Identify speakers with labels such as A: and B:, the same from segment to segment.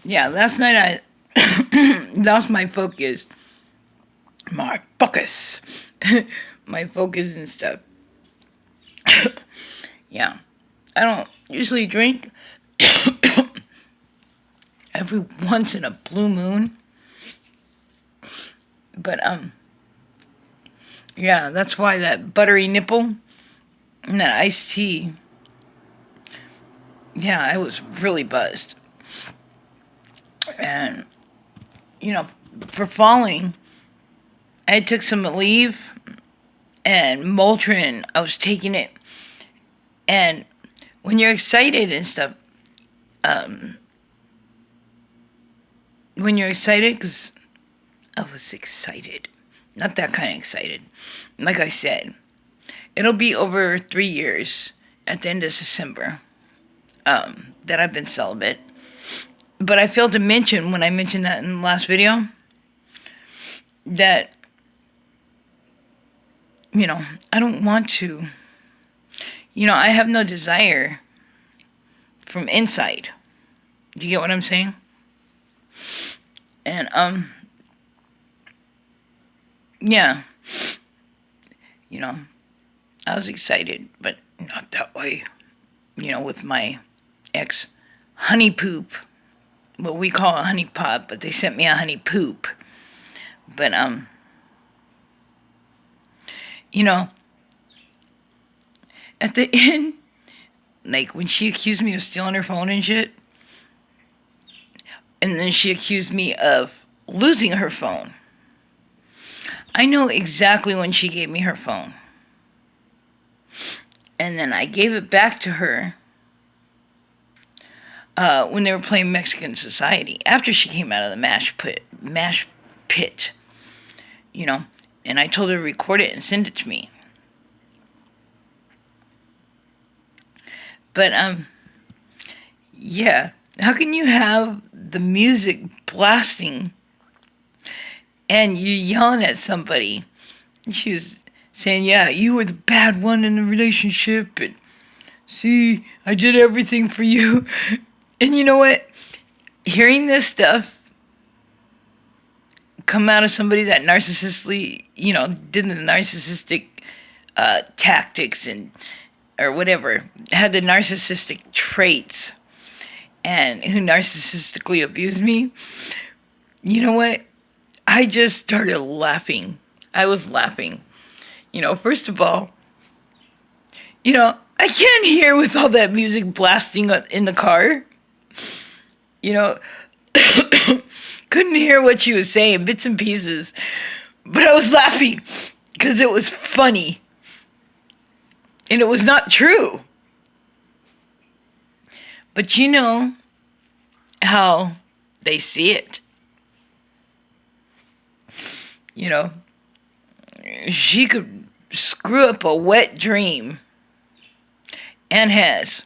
A: Yeah, last night I lost my focus. My focus. My focus and stuff. Yeah. I don't usually drink every once in a blue moon. But yeah, that's why that buttery nipple and that iced tea. Yeah, I was really buzzed. And for falling, I took some Aleve and Motrin. I was taking it, and when you're excited and stuff, because I was excited, not that kind of excited. Like I said, it'll be over 3 years at the end of December that I've been celibate. But I failed to mention when I mentioned that in the last video that I don't want to. I have no desire from inside. Do you get what I'm saying? And yeah, I was excited, but not that way. With my ex honey poop, what we call a honey pot, but they sent me a honey poop. But at the end, like when she accused me of stealing her phone and shit, and then she accused me of losing her phone. I know exactly when she gave me her phone. And then I gave it back to her when they were playing Mexican Society, after she came out of the mash pit, and I told her to record it and send it to me. But, yeah, how can you have the music blasting and you yelling at somebody? And she was saying, yeah, you were the bad one in the relationship, and see, I did everything for you. And you know what? Hearing this stuff come out of somebody that narcissistically, did the narcissistic tactics or whatever, had the narcissistic traits, and who narcissistically abused me, you know what? I just started laughing. I was laughing. First of all, I can't hear with all that music blasting in the car. Couldn't hear what she was saying, bits and pieces. But I was laughing because it was funny. And it was not true. But you know how they see it. She could screw up a wet dream. And has.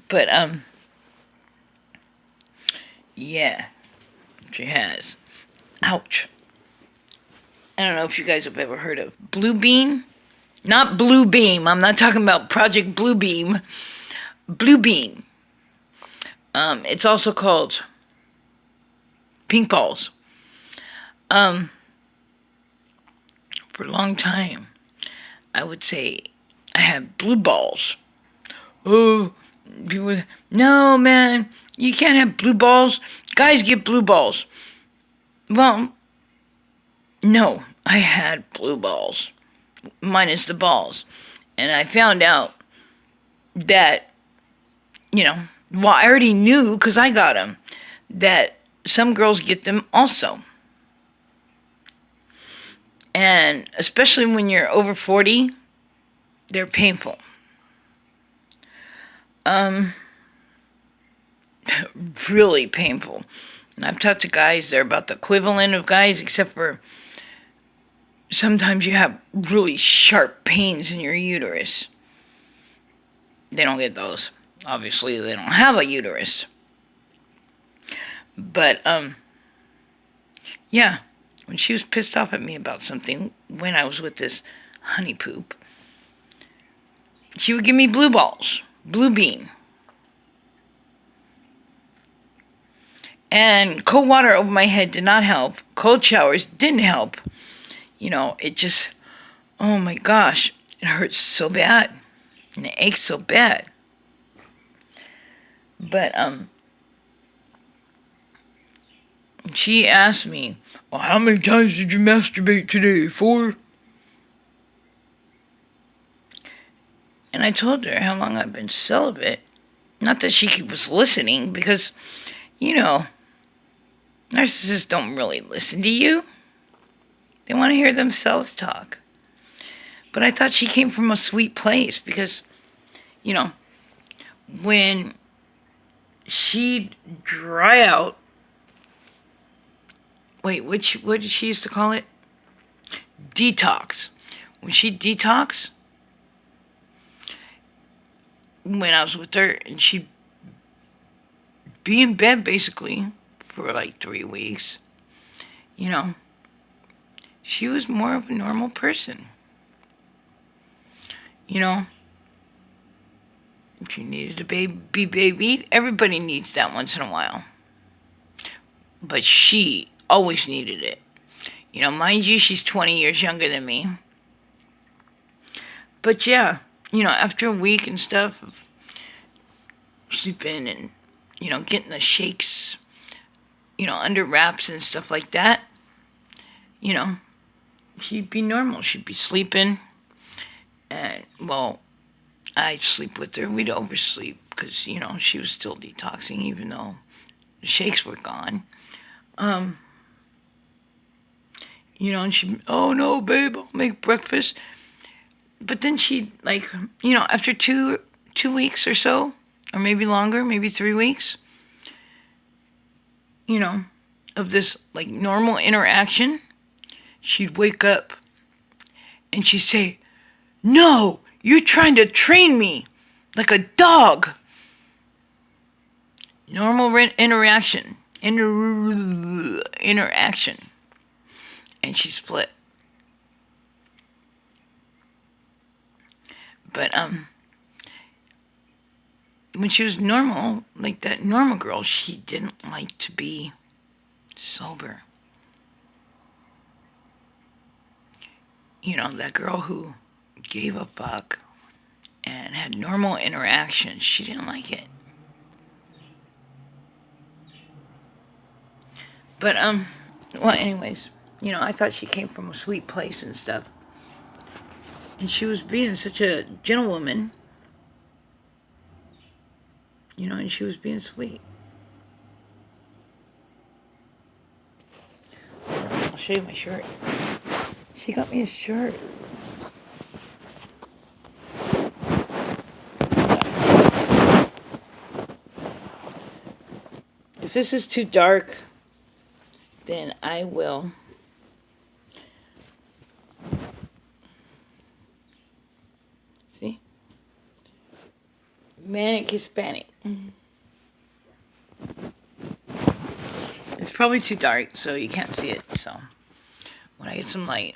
A: But, yeah. She has. Ouch. I don't know if you guys have ever heard of Bluebeam. Not Bluebeam. I'm not talking about Project Bluebeam. Bluebeam. It's also called pink balls. For a long time, I would say I have blue balls. Oh, people, no, man, you can't have blue balls. Guys get blue balls. Well, no, I had blue balls, minus the balls. And I found out that, well, I already knew because I got them, that some girls get them also. And especially when you're over 40, they're painful. Really painful. And I've talked to guys, they're about the equivalent of guys, except for sometimes you have really sharp pains in your uterus. They don't get those. Obviously, they don't have a uterus. But, yeah. When she was pissed off at me about something, when I was with this honey poop, she would give me blue balls. Bluebeam. And cold water over my head did not help. Cold showers didn't help. It just, oh my gosh, it hurts so bad. And it aches so bad. But, she asked me, well, how many times did you masturbate today? 4? And I told her how long I've been celibate. Not that she was listening, because, narcissists don't really listen to you. They want to hear themselves talk. But I thought she came from a sweet place because, when she'd dry out. Wait, what did she used to call it? Detox. When she detox, when I was with her, and she'd be in bed basically for like 3 weeks, she was more of a normal person. If she needed to be babied, everybody needs that once in a while. But she always needed it. Mind you, she's 20 years younger than me. But yeah, after a week and stuff of sleeping and, getting the shakes, under wraps and stuff like that, she'd be normal. She'd be sleeping. And, well, I'd sleep with her. We'd oversleep because, she was still detoxing even though the shakes were gone. And she'd, oh no, babe, I'll make breakfast. But then she'd, after two weeks or so, or maybe longer, maybe 3 weeks, of this, normal interaction, she'd wake up and she'd say, no, you're trying to train me like a dog. Normal interaction. Interaction. And she split. But, when she was normal, like that normal girl, she didn't like to be sober. That girl who gave a fuck and had normal interactions, she didn't like it. But, well, anyways, I thought she came from a sweet place and stuff. And she was being such a gentlewoman, and she was being sweet. I'll show you my shirt. She got me a shirt. If this is too dark, then I will see. Manic Hispanic. It's probably too dark, so you can't see it. So when I get some light,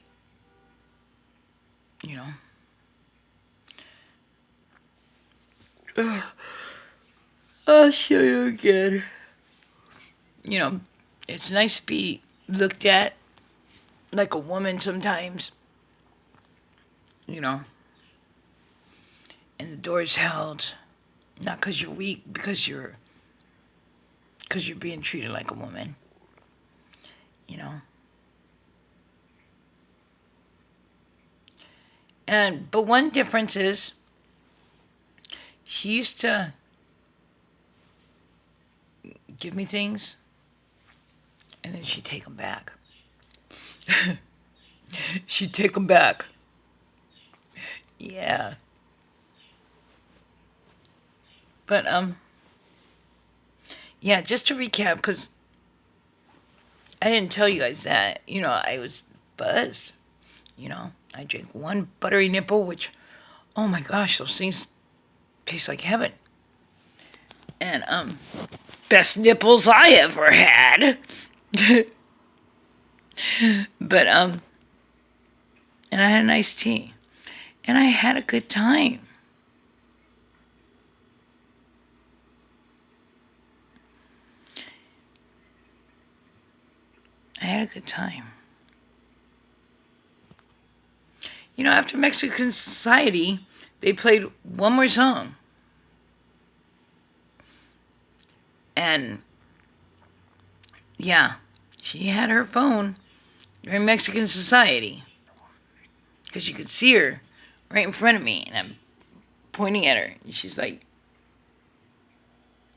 A: I'll show you again. It's nice to be looked at like a woman sometimes. And the door's held, not because you're weak, because you're being treated like a woman. But one difference is, she used to give me things, and then she'd take them back. She'd take them back. Yeah. But, yeah, just to recap, because I didn't tell you guys that, I was buzzed. I drank one buttery nipple, which, oh my gosh, those things taste like heaven. And, best nipples I ever had. But, and I had a nice tea. And I had a good time. had a good time. You know, after Mexican Society, they played one more song. And, yeah, she had her phone during Mexican Society. Because you could see her right in front of me. And I'm pointing at her. And she's like,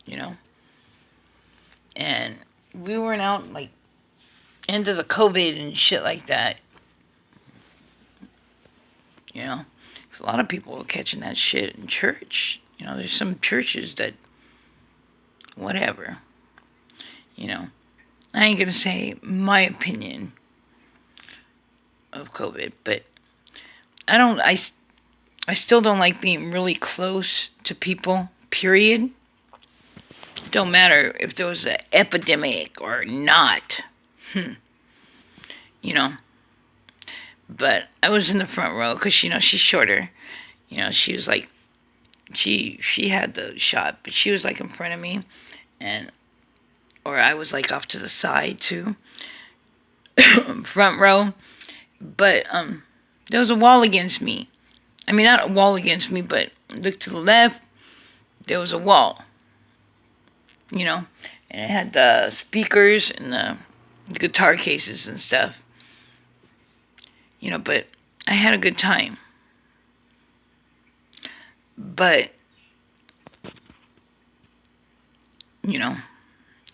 A: you know. And we weren't out, like, into the COVID and shit like that. You know. Because a lot of people were catching that shit in church. You know, there's some churches that, whatever. You know. I ain't going to say my opinion of COVID, but I still don't like being really close to people, period. It don't matter if there was an epidemic or not. You know. But I was in the front row because, you know, she's shorter. You know, she was like, she had the shot, but she was like in front of me. Or I was like off to the side too. Front row. But there was a wall against me. I mean, not a wall against me, but look to the left, there was a wall. You know, and it had the speakers and the guitar cases and stuff. You know, but I had a good time. But, you know,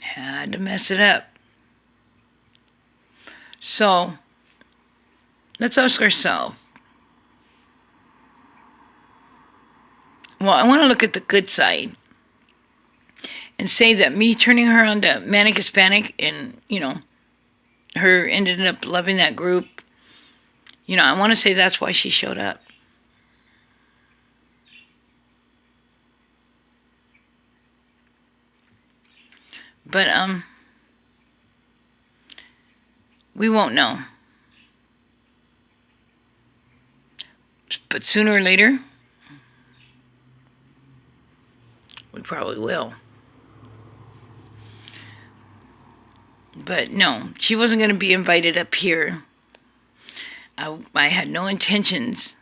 A: had to mess it up. So, let's ask ourselves. Well, I want to look at the good side. And say that me turning her on to Manic Hispanic and, you know, her ended up loving that group. You know, I want to say that's why she showed up. But, we won't know. But sooner or later, we probably will. But no, she wasn't going to be invited up here. I had no intentions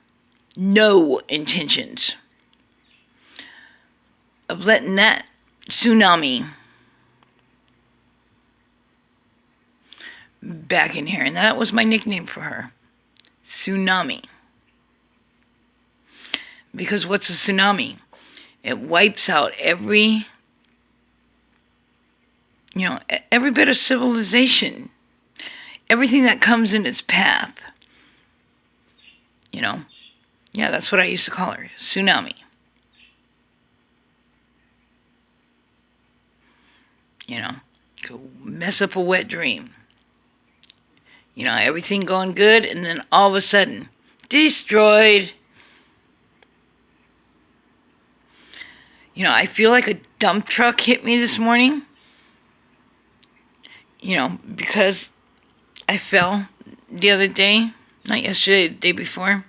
A: of letting that tsunami back in here. And that was my nickname for her. Tsunami. Because what's a tsunami? It wipes out every bit of civilization. Everything that comes in its path. You know? Yeah, that's what I used to call her. Tsunami. You know? Go mess up a wet dream. You know, everything going good, and then all of a sudden, destroyed. You know, I feel like a dump truck hit me this morning. You know, because I fell the other day. Not yesterday, the day before.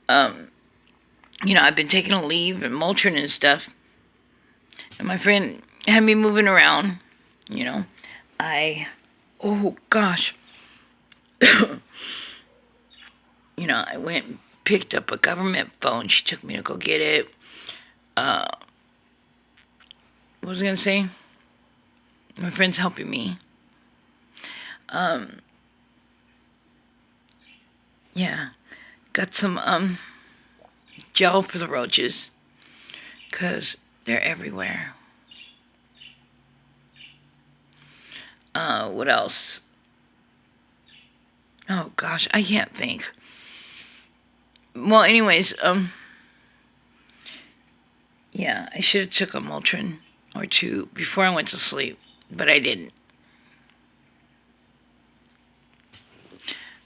A: You know, I've been taking a leave and Motrin and stuff. And my friend had me moving around. You know, oh gosh. You know, I went and picked up a government phone. She took me to go get it. What was I going to say? My friend's helping me. Yeah. Got some, gel for the roaches. 'Cause they're everywhere. What else? Oh gosh, I can't think. Well, anyways, yeah, I should have took a Motrin or two before I went to sleep, but I didn't.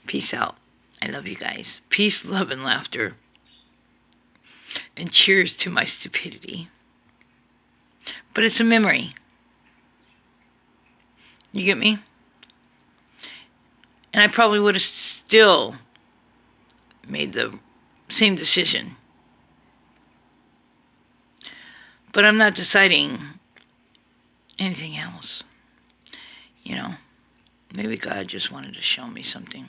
A: Peace out. I love you guys. Peace, love, and laughter. And cheers to my stupidity. But it's a memory. You get me? And I probably would have still made the same decision. But I'm not deciding anything else. You know? Maybe God just wanted to show me something.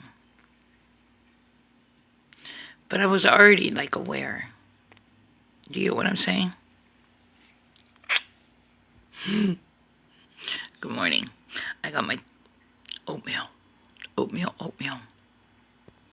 A: But I was already like aware. Do you get what I'm saying? Good morning. I got my oatmeal. Oatmeal, oatmeal.